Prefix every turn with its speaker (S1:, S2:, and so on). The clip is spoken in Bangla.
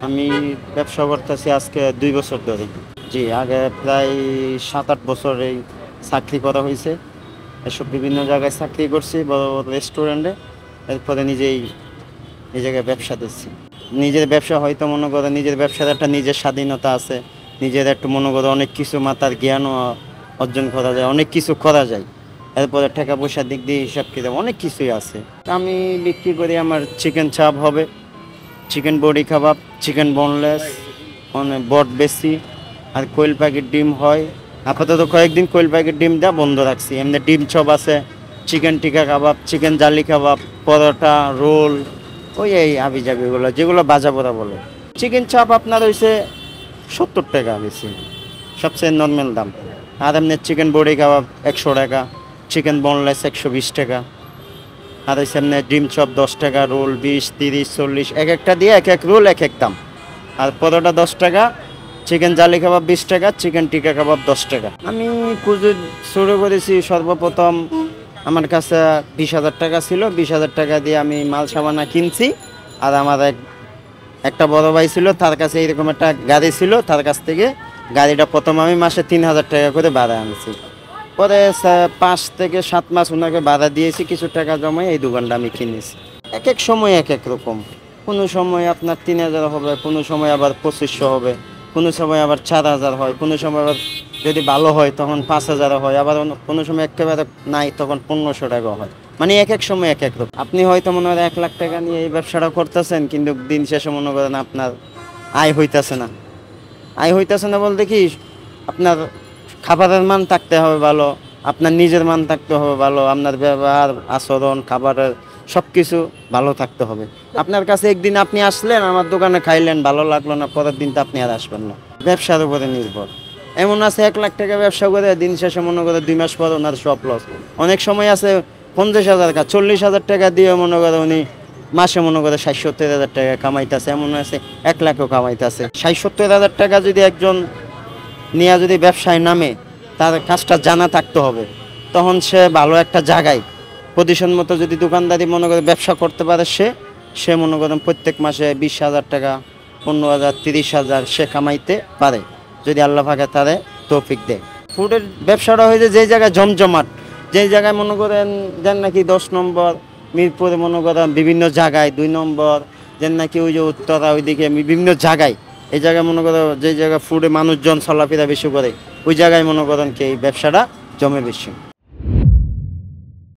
S1: আমি ব্যবসা করতেছি আজকে ২ বছর ধরে। জি, আগে প্রায় ৭-৮ বছর এই চাকরি করা হয়েছে। এসব বিভিন্ন জায়গায় চাকরি করছি, বড় বড় রেস্টুরেন্টে। এরপরে নিজেই এই জায়গায় ব্যবসা দিচ্ছি। নিজের ব্যবসা হয়তো মনে করে নিজের ব্যবসার একটা নিজের স্বাধীনতা আছে। নিজের একটু মনে করে অনেক কিছু মাথার জ্ঞানও অর্জন করা যায়, অনেক কিছু করা যায়। এরপরে টাকা পয়সার দিক দিয়ে হিসাব কিতাব অনেক কিছুই আছে। আমি বিক্রি করি, আমার চিকেন চাপ হবে, চিকেন বড়ি কাবাব, চিকেন বোনলেস, মানে বট বেশি, আর কোয়েল প্যাকেট ডিম হয়। আপাতত কয়েকদিন কোয়েল প্যাকেট ডিম দেওয়া বন্ধ রাখছি। এমনি ডিম চপ আছে, চিকেন টিকা কাবাব, চিকেন জালি কাবাব, পরোটা, রোল, ওই এই হাবিজাবিগুলো যেগুলো ভাজা পোড়া বলে। চিকেন চাপ আপনার হয়েছে ৭০ টাকা বেশি, সবচেয়ে নর্মাল দাম। আর এমনি চিকেন বড়ি কাবাব ১০০ টাকা, চিকেন বোনলেস ১২০ টাকা, আর হচ্ছে এমনি ডিম চপ ১০ টাকা, রোল ২০, ৩০, ৪০, এক একটা দিয়ে এক এক রোল এক এক দাম। আর পরোটা ১০ টাকা, চিকেন জালি কাবাব ২০ টাকা, চিকেন টিকা কাবাব ১০ টাকা। আমি পুজো শুরু করেছি সর্বপ্রথম, আমার কাছে ২০,০০০ টাকা ছিল। ২০,০০০ টাকা দিয়ে আমি মাল সাবানা কিনছি। আর আমার একটা বড় ভাই ছিল, তার কাছে এরকম একটা গাড়ি ছিল, তার কাছ থেকে গাড়িটা প্রথম আমি মাসে ৩,০০০ টাকা করে ভাড়া আনছি। পরে ৫ থেকে ৭ মাস ওনাকে ভাড়া দিয়েছি, কিছু টাকা জমাই এই দোকানটা আমি কিনেছি। এক এক সময় এক এক রকম। কোনো সময় আপনার ৩,০০০ হবে, কোনো সময় আবার ২৫০০ হবে, কোনো সময় আবার ৪,০০০ হয়, কোনো সময় আবার যদি ভালো হয় তখন ৫,০০০ হয়, আবার কোনো সময় একেবারে নাই তখন ১৫০০ টাকা হয়। মানে এক এক সময় এক এক রকম। আপনি হয়তো মনে হয় ১,০০,০০০ টাকা নিয়ে এই ব্যবসাটা করতেছেন, কিন্তু দিন শেষে মনে করেন আপনার আয় হইতেছে না। আয় হইতেছে না বলতে কি, আপনার খাবারের মান থাকতে হবে ভালো, আপনার নিজের মান থাকতে হবে ভালো, আপনার ব্যবহার আচরণ খাবারের সব কিছু ভালো থাকতে হবে। আপনার কাছে একদিন আপনি আসলেন, আমার দোকানে খাইলেন, ভালো লাগলো না, পরের দিন তো আপনি আর আসবেন না। ব্যবসার উপরে নির্ভর। এমন আছে ১,০০,০০০ টাকা ব্যবসা করে দিন শেষে মনে করে ২ মাস পর ওনার সব লস। অনেক সময় আছে ৫০,০০০ টাকা, ৪০,০০০ টাকা দিয়ে মনে করে উনি মাসে মনে করে ৬০-৭০,০০০ টাকা কামাইতেছে, এমন আছে ১,০০,০০০ও কামাইতেছে। ৬০-৭০,০০০ টাকা যদি একজন নিয়ে যদি ব্যবসায় নামে, তার কাজটা জানা থাকতে হবে। তখন সে ভালো একটা জায়গায় পজিশন মতো যদি দোকানদারি মনে করে ব্যবসা করতে পারে, সে মনে করেন প্রত্যেক মাসে ২০,০০০ টাকা, ১৫,০০০, ৩০,০০০ সে কামাইতে পারে, যদি আল্লাহ পাকে তারে তৌফিক দেয়। ফুডের ব্যবসাটা হয়েছে যেই জায়গায় জমজমাট, যেই জায়গায় মনে করেন যেন নাকি ১০ নম্বর মিরপুরে মনে করেন বিভিন্ন জায়গায়, ২ নম্বর যেন নাকি ওই যে উত্তরা ওইদিকে বিভিন্ন জায়গায়, এই জায়গায় মনে করো যে জায়গায় ফুডে মানুষজন চলাফেরা বেশি করে, ওই জায়গায় মনে করেন কি এই ব্যবসাটা জমে বেশি।